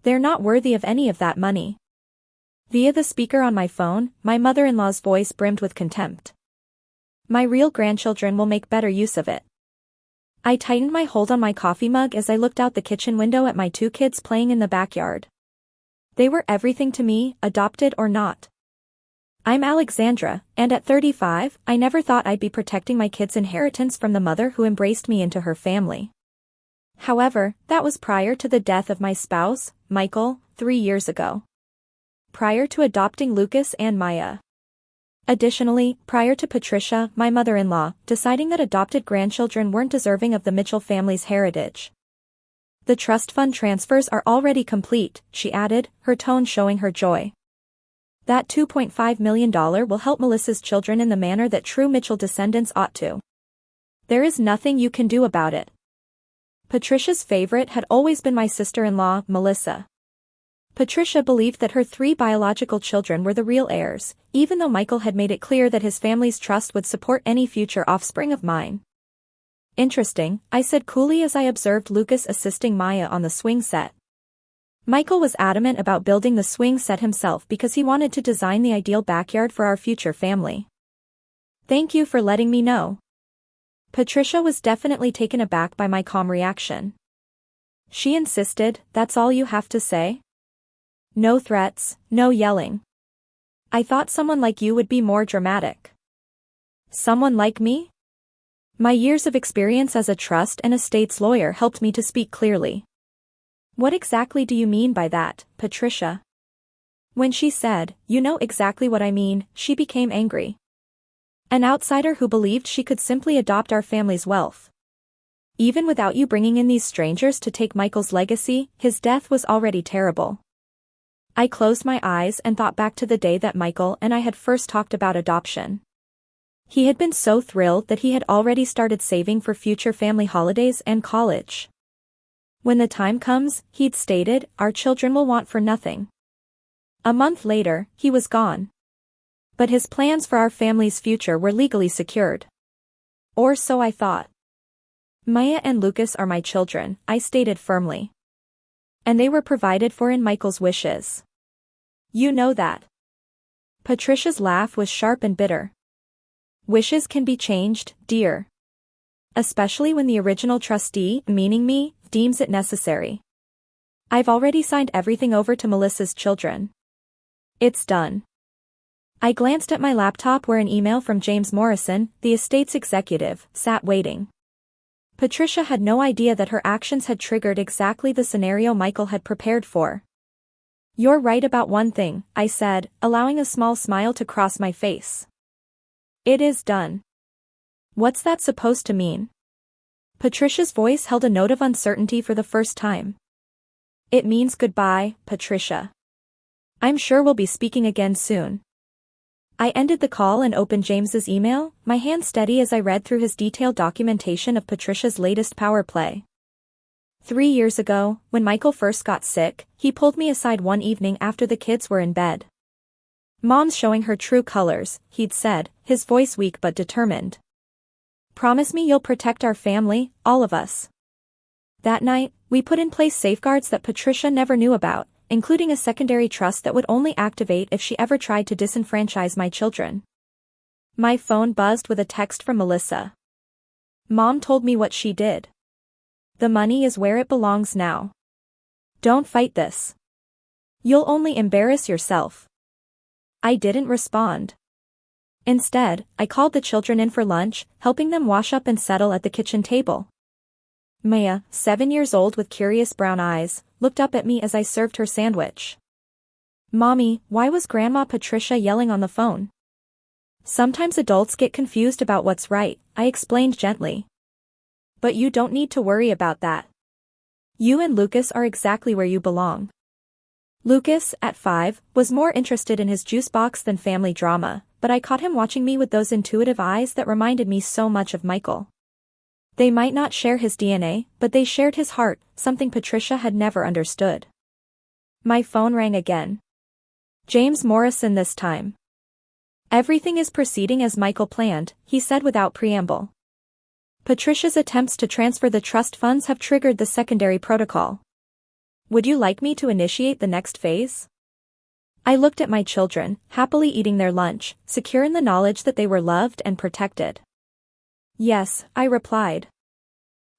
They're not worthy of any of that money. Via the speaker on my phone, my mother-in-law's voice brimmed with contempt. My real grandchildren will make better use of it. I tightened my hold on my coffee mug as I looked out the kitchen window at my two kids playing in the backyard. They were everything to me, adopted or not. I'm Alexandra, and at 35, I never thought I'd be protecting my kids' inheritance from the mother who embraced me into her family. However, that was prior to the death of my spouse, Michael, 3 years ago. Prior to adopting Lucas and Maya. Additionally, prior to Patricia, my mother-in-law, deciding that adopted grandchildren weren't deserving of the Mitchell family's heritage. The trust fund transfers are already complete, she added, her tone showing her joy. That $2.5 million will help Melissa's children in the manner that true Mitchell descendants ought to. There is nothing you can do about it. Patricia's favorite had always been my sister-in-law, Melissa. Patricia believed that her 3 biological children were the real heirs, even though Michael had made it clear that his family's trust would support any future offspring of mine. Interesting, I said coolly as I observed Lucas assisting Maya on the swing set. Michael was adamant about building the swing set himself because he wanted to design the ideal backyard for our future family. Thank you for letting me know. Patricia was definitely taken aback by my calm reaction. She insisted, that's all you have to say? No threats, no yelling. I thought someone like you would be more dramatic. Someone like me? My years of experience as a trust and estates lawyer helped me to speak clearly. What exactly do you mean by that, Patricia? When she said, you know exactly what I mean, she became angry. An outsider who believed she could simply adopt our family's wealth. Even without you bringing in these strangers to take Michael's legacy, his death was already terrible. I closed my eyes and thought back to the day that Michael and I had first talked about adoption. He had been so thrilled that he had already started saving for future family holidays and college. When the time comes, he'd stated, our children will want for nothing. A month later, he was gone. But his plans for our family's future were legally secured. Or so I thought. Maya and Lucas are my children, I stated firmly. And they were provided for in Michael's wishes. You know that. Patricia's laugh was sharp and bitter. Wishes can be changed, dear. Especially when the original trustee, meaning me, deems it necessary. I've already signed everything over to Melissa's children. It's done. I glanced at my laptop where an email from James Morrison, the estate's executive, sat waiting. Patricia had no idea that her actions had triggered exactly the scenario Michael had prepared for. You're right about one thing, I said, allowing a small smile to cross my face. It is done. What's that supposed to mean? Patricia's voice held a note of uncertainty for the first time. It means goodbye, Patricia. I'm sure we'll be speaking again soon. I ended the call and opened James's email, my hand steady as I read through his detailed documentation of Patricia's latest power play. 3 years ago, when Michael first got sick, he pulled me aside one evening after the kids were in bed. Mom's showing her true colors, he'd said, his voice weak but determined. Promise me you'll protect our family, all of us. That night, we put in place safeguards that Patricia never knew about, including a secondary trust that would only activate if she ever tried to disenfranchise my children. My phone buzzed with a text from Melissa. Mom told me what she did. The money is where it belongs now. Don't fight this. You'll only embarrass yourself. I didn't respond. Instead, I called the children in for lunch, helping them wash up and settle at the kitchen table. Maya, 7 years old with curious brown eyes, looked up at me as I served her sandwich. Mommy, why was Grandma Patricia yelling on the phone? Sometimes adults get confused about what's right, I explained gently. But you don't need to worry about that. You and Lucas are exactly where you belong. Lucas, at 5, was more interested in his juice box than family drama, but I caught him watching me with those intuitive eyes that reminded me so much of Michael. They might not share his DNA, but they shared his heart, something Patricia had never understood. My phone rang again. James Morrison this time. Everything is proceeding as Michael planned, he said without preamble. Patricia's attempts to transfer the trust funds have triggered the secondary protocol. Would you like me to initiate the next phase? I looked at my children, happily eating their lunch, secure in the knowledge that they were loved and protected. Yes, I replied.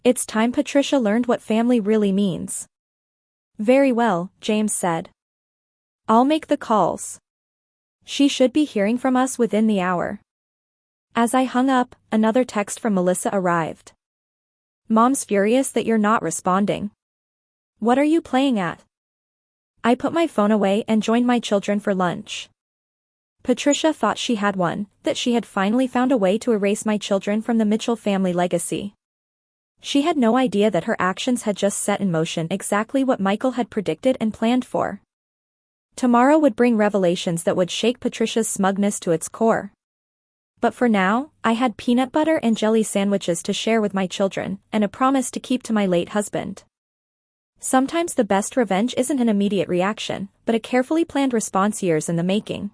It's time Patricia learned what family really means. Very well, James said. I'll make the calls. She should be hearing from us within the hour. As I hung up, another text from Melissa arrived. Mom's furious that you're not responding. What are you playing at? I put my phone away and joined my children for lunch. Patricia thought she had won, that she had finally found a way to erase my children from the Mitchell family legacy. She had no idea that her actions had just set in motion exactly what Michael had predicted and planned for. Tomorrow would bring revelations that would shake Patricia's smugness to its core. But for now, I had peanut butter and jelly sandwiches to share with my children, and a promise to keep to my late husband. Sometimes the best revenge isn't an immediate reaction, but a carefully planned response years in the making.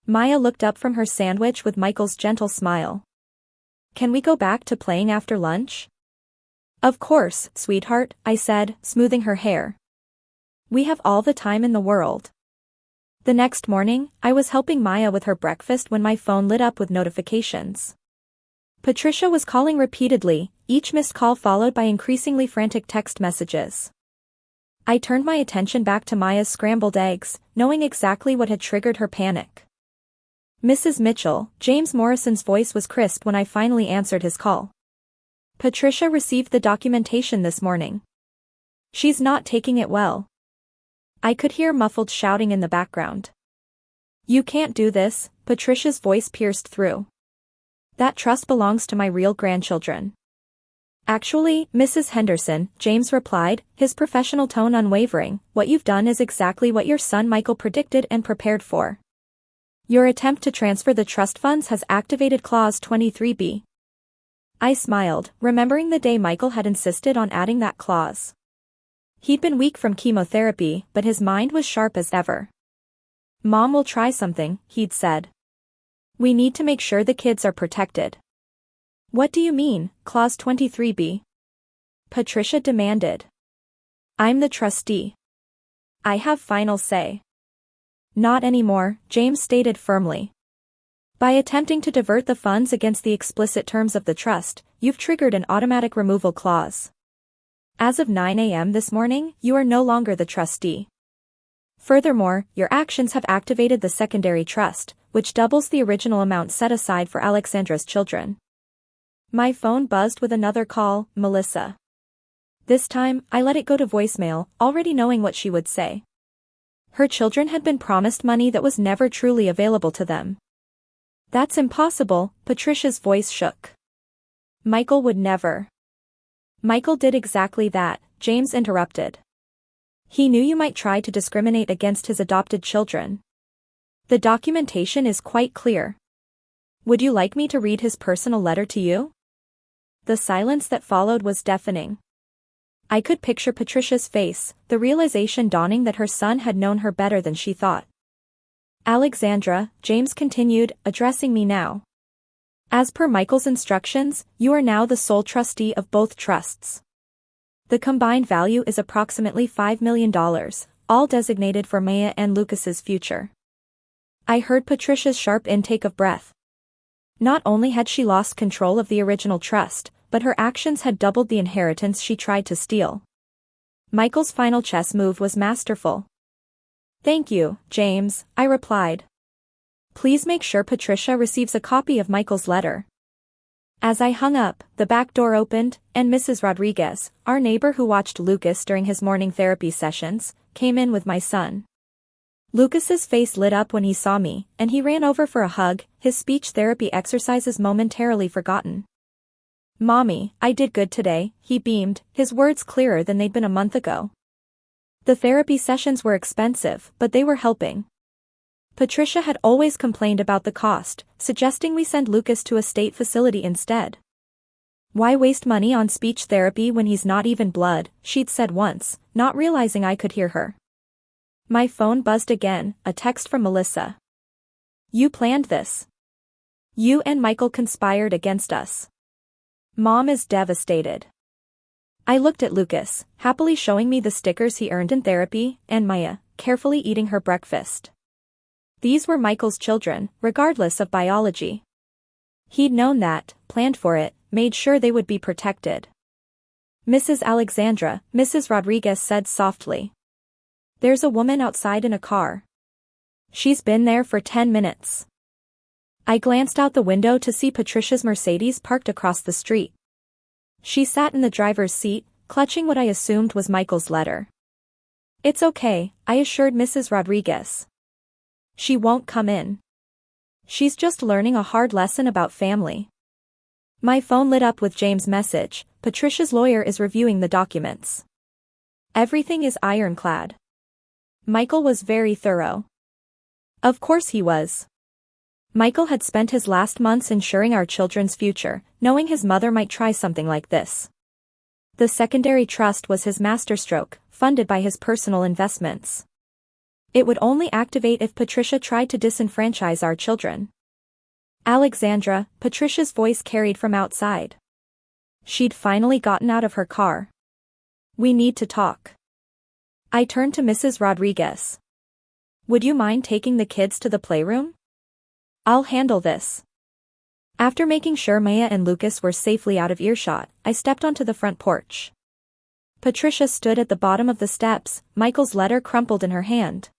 Maya looked up from her sandwich with Michael's gentle smile. Can we go back to playing after lunch? Of course, sweetheart, I said, smoothing her hair. We have all the time in the world. The next morning, I was helping Maya with her breakfast when my phone lit up with notifications. Patricia was calling repeatedly, each missed call followed by increasingly frantic text messages. I turned my attention back to Maya's scrambled eggs, knowing exactly what had triggered her panic. Mrs. Mitchell, James Morrison's voice was crisp when I finally answered his call. Patricia received the documentation this morning. She's not taking it well. I could hear muffled shouting in the background. You can't do this, Patricia's voice pierced through. That trust belongs to my real grandchildren. Actually, Mrs. Henderson, James replied, his professional tone unwavering, what you've done is exactly what your son Michael predicted and prepared for. Your attempt to transfer the trust funds has activated Clause 23B. I smiled, remembering the day Michael had insisted on adding that clause. He'd been weak from chemotherapy, but his mind was sharp as ever. Mom will try something, he'd said. We need to make sure the kids are protected. What do you mean, Clause 23B? Patricia demanded. I'm the trustee. I have final say. Not anymore, James stated firmly. By attempting to divert the funds against the explicit terms of the trust, you've triggered an automatic removal clause. As of 9 a.m. this morning, you are no longer the trustee. Furthermore, your actions have activated the secondary trust, which doubles the original amount set aside for Alexandra's children. My phone buzzed with another call, Melissa. This time, I let it go to voicemail, already knowing what she would say. Her children had been promised money that was never truly available to them. That's impossible, Patricia's voice shook. Michael would never. Michael did exactly that, James interrupted. He knew you might try to discriminate against his adopted children. The documentation is quite clear. Would you like me to read his personal letter to you? The silence that followed was deafening. I could picture Patricia's face, the realization dawning that her son had known her better than she thought. Alexandra, James continued, addressing me now. As per Michael's instructions, you are now the sole trustee of both trusts. The combined value is approximately $5 million, all designated for Maya and Lucas's future. I heard Patricia's sharp intake of breath. Not only had she lost control of the original trust, but her actions had doubled the inheritance she tried to steal. Michael's final chess move was masterful. Thank you, James, I replied. Please make sure Patricia receives a copy of Michael's letter. As I hung up, the back door opened, and Mrs. Rodriguez, our neighbor who watched Lucas during his morning therapy sessions, came in with my son. Lucas's face lit up when he saw me, and he ran over for a hug, his speech therapy exercises momentarily forgotten. Mommy, I did good today, he beamed, his words clearer than they'd been a month ago. The therapy sessions were expensive, but they were helping. Patricia had always complained about the cost, suggesting we send Lucas to a state facility instead. Why waste money on speech therapy when he's not even blood, she'd said once, not realizing I could hear her. My phone buzzed again, a text from Melissa. You planned this. You and Michael conspired against us. Mom is devastated. I looked at Lucas, happily showing me the stickers he earned in therapy, and Maya, carefully eating her breakfast. These were Michael's children, regardless of biology. He'd known that, planned for it, made sure they would be protected. Mrs. Alexandra, Mrs. Rodriguez said softly. There's a woman outside in a car. She's been there for 10 minutes. I glanced out the window to see Patricia's Mercedes parked across the street. She sat in the driver's seat, clutching what I assumed was Michael's letter. It's okay, I assured Mrs. Rodriguez. She won't come in. She's just learning a hard lesson about family. My phone lit up with James' message. Patricia's lawyer is reviewing the documents. Everything is ironclad. Michael was very thorough. Of course he was. Michael had spent his last months ensuring our children's future, knowing his mother might try something like this. The secondary trust was his masterstroke, funded by his personal investments. It would only activate if Patricia tried to disenfranchise our children. Alexandra, Patricia's voice carried from outside. She'd finally gotten out of her car. We need to talk. I turned to Mrs. Rodriguez. Would you mind taking the kids to the playroom? I'll handle this. After making sure Maya and Lucas were safely out of earshot, I stepped onto the front porch. Patricia stood at the bottom of the steps, Michael's letter crumpled in her hand.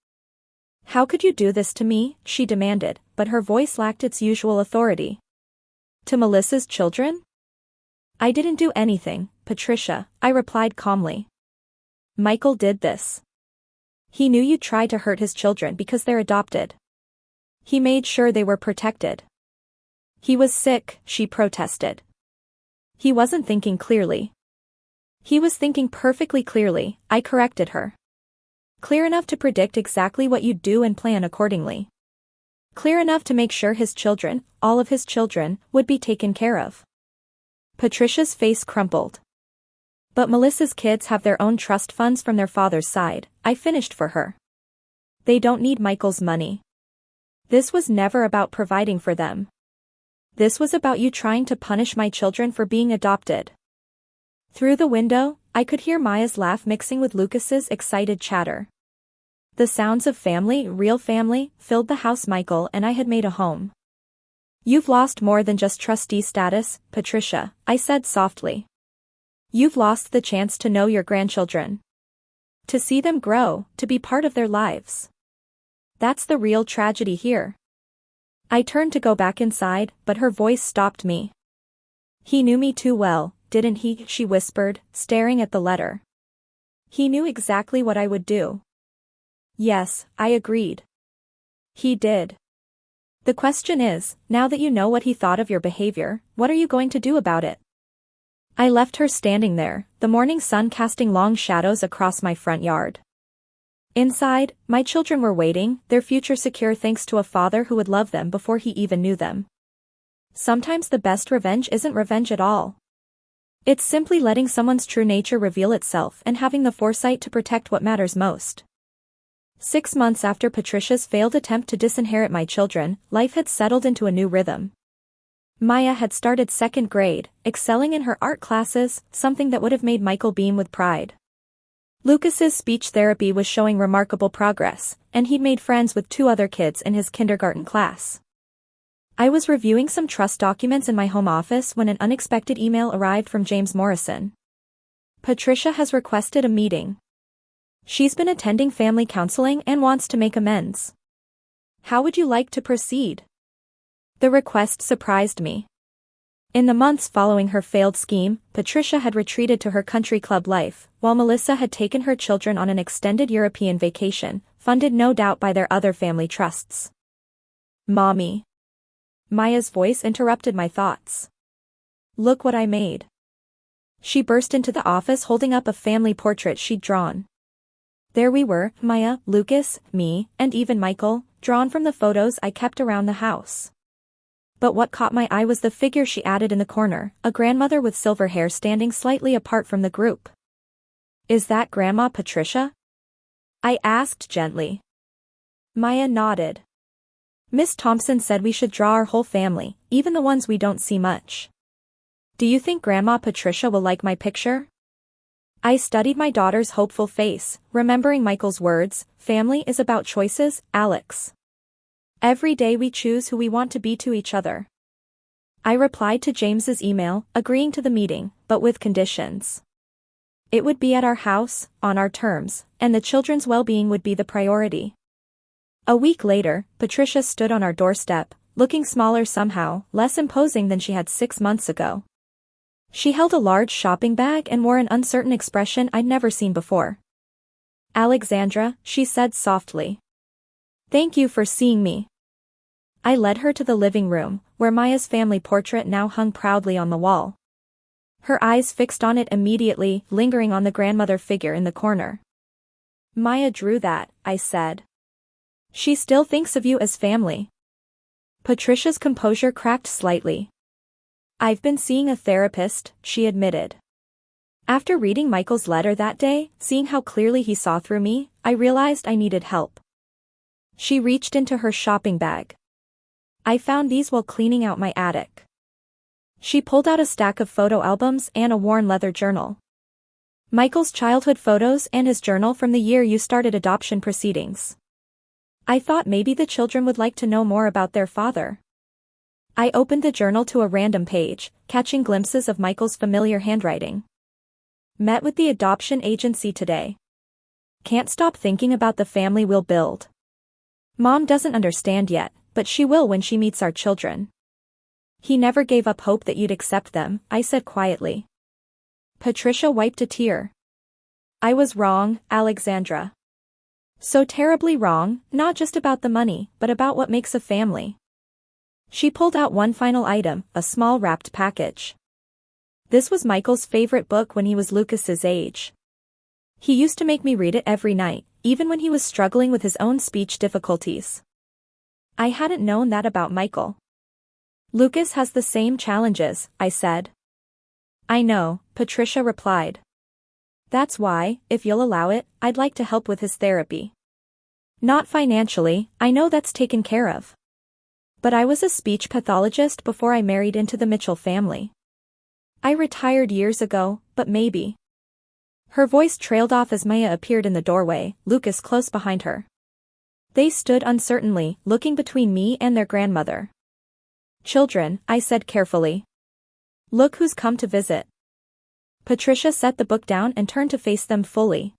How could you do this to me? She demanded, but her voice lacked its usual authority. To Melissa's children? I didn't do anything, Patricia, I replied calmly. Michael did this. He knew you'd try to hurt his children because they're adopted. He made sure they were protected. He was sick, she protested. He wasn't thinking clearly. He was thinking perfectly clearly, I corrected her. Clear enough to predict exactly what you'd do and plan accordingly. Clear enough to make sure his children, all of his children, would be taken care of. Patricia's face crumpled. But Melissa's kids have their own trust funds from their father's side, I finished for her. They don't need Michael's money. This was never about providing for them. This was about you trying to punish my children for being adopted. Through the window, I could hear Maya's laugh mixing with Lucas's excited chatter. The sounds of family, real family, filled the house Michael and I had made a home. You've lost more than just trustee status, Patricia, I said softly. You've lost the chance to know your grandchildren. To see them grow, to be part of their lives. That's the real tragedy here. I turned to go back inside, but her voice stopped me. He knew me too well, didn't he? She whispered, staring at the letter. He knew exactly what I would do. Yes, I agreed. He did. The question is, now that you know what he thought of your behavior, what are you going to do about it? I left her standing there, the morning sun casting long shadows across my front yard. Inside, my children were waiting, their future secure thanks to a father who would love them before he even knew them. Sometimes the best revenge isn't revenge at all. It's simply letting someone's true nature reveal itself and having the foresight to protect what matters most. 6 months after Patricia's failed attempt to disinherit my children, life had settled into a new rhythm. Maya had started 2nd grade, excelling in her art classes, something that would have made Michael beam with pride. Lucas's speech therapy was showing remarkable progress, and he'd made friends with 2 other kids in his kindergarten class. I was reviewing some trust documents in my home office when an unexpected email arrived from James Morrison. Patricia has requested a meeting. She's been attending family counseling and wants to make amends. How would you like to proceed? The request surprised me. In the months following her failed scheme, Patricia had retreated to her country club life, while Melissa had taken her children on an extended European vacation, funded no doubt by their other family trusts. Mommy. Maya's voice interrupted my thoughts. Look what I made. She burst into the office holding up a family portrait she'd drawn. There we were, Maya, Lucas, me, and even Michael, drawn from the photos I kept around the house. But what caught my eye was the figure she added in the corner, a grandmother with silver hair standing slightly apart from the group. Is that Grandma Patricia? I asked gently. Maya nodded. Miss Thompson said we should draw our whole family, even the ones we don't see much. Do you think Grandma Patricia will like my picture? I studied my daughter's hopeful face, remembering Michael's words, family is about choices, Alex. Every day we choose who we want to be to each other. I replied to James's email, agreeing to the meeting, but with conditions. It would be at our house, on our terms, and the children's well-being would be the priority. A week later, Patricia stood on our doorstep, looking smaller somehow, less imposing than she had 6 months ago. She held a large shopping bag and wore an uncertain expression I'd never seen before. Alexandra, she said softly. Thank you for seeing me. I led her to the living room, where Maya's family portrait now hung proudly on the wall. Her eyes fixed on it immediately, lingering on the grandmother figure in the corner. Maya drew that, I said. She still thinks of you as family. Patricia's composure cracked slightly. I've been seeing a therapist, she admitted. After reading Michael's letter that day, seeing how clearly he saw through me, I realized I needed help. She reached into her shopping bag. I found these while cleaning out my attic. She pulled out a stack of photo albums and a worn leather journal. Michael's childhood photos and his journal from the year you started adoption proceedings. I thought maybe the children would like to know more about their father. I opened the journal to a random page, catching glimpses of Michael's familiar handwriting. Met with the adoption agency today. Can't stop thinking about the family we'll build. Mom doesn't understand yet, but she will when she meets our children. He never gave up hope that you'd accept them, I said quietly. Patricia wiped a tear. I was wrong, Alexandra. So terribly wrong, not just about the money, but about what makes a family. She pulled out one final item, a small wrapped package. This was Michael's favorite book when he was Lucas's age. He used to make me read it every night, even when he was struggling with his own speech difficulties. I hadn't known that about Michael. Lucas has the same challenges, I said. I know, Patricia replied. That's why, if you'll allow it, I'd like to help with his therapy. Not financially, I know that's taken care of. But I was a speech pathologist before I married into the Mitchell family. I retired years ago, but maybe. Her voice trailed off as Maya appeared in the doorway, Lucas close behind her. They stood uncertainly, looking between me and their grandmother. Children, I said carefully. Look who's come to visit. Patricia set the book down and turned to face them fully.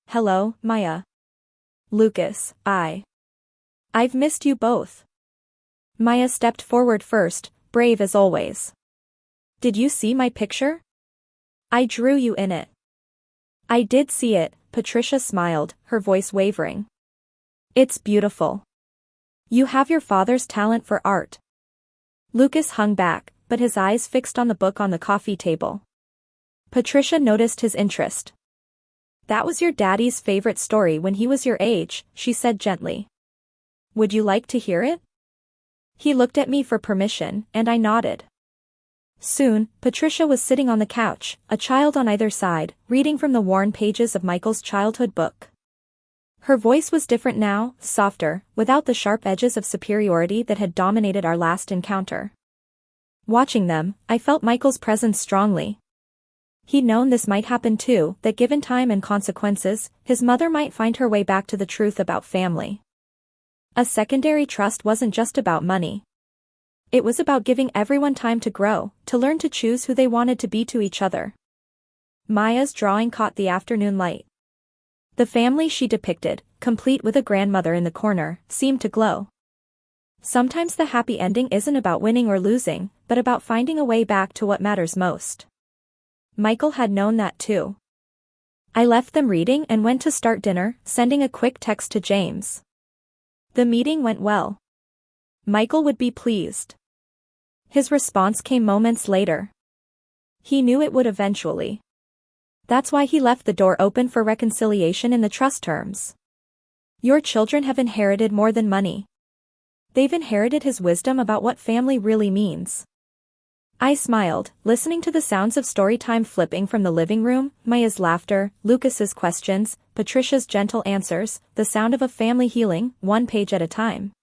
Hello, Maya. Lucas, I've missed you both. Maya stepped forward first, brave as always. Did you see my picture? I drew you in it. I did see it, Patricia smiled, her voice wavering. It's beautiful. You have your father's talent for art. Lucas hung back, but his eyes fixed on the book on the coffee table. Patricia noticed his interest. That was your daddy's favorite story when he was your age, she said gently. Would you like to hear it? He looked at me for permission, and I nodded. Soon, Patricia was sitting on the couch, a child on either side, reading from the worn pages of Michael's childhood book. Her voice was different now, softer, without the sharp edges of superiority that had dominated our last encounter. Watching them, I felt Michael's presence strongly. He'd known this might happen too, that given time and consequences, his mother might find her way back to the truth about family. A secondary trust wasn't just about money. It was about giving everyone time to grow, to learn to choose who they wanted to be to each other. Maya's drawing caught the afternoon light. The family she depicted, complete with a grandmother in the corner, seemed to glow. Sometimes the happy ending isn't about winning or losing, but about finding a way back to what matters most. Michael had known that too. I left them reading and went to start dinner, sending a quick text to James. The meeting went well. Michael would be pleased. His response came moments later. He knew it would eventually. That's why he left the door open for reconciliation in the trust terms. Your children have inherited more than money. They've inherited his wisdom about what family really means. I smiled, listening to the sounds of storytime flipping from the living room, Maya's laughter, Lucas's questions, Patricia's gentle answers, the sound of a family healing, one page at a time.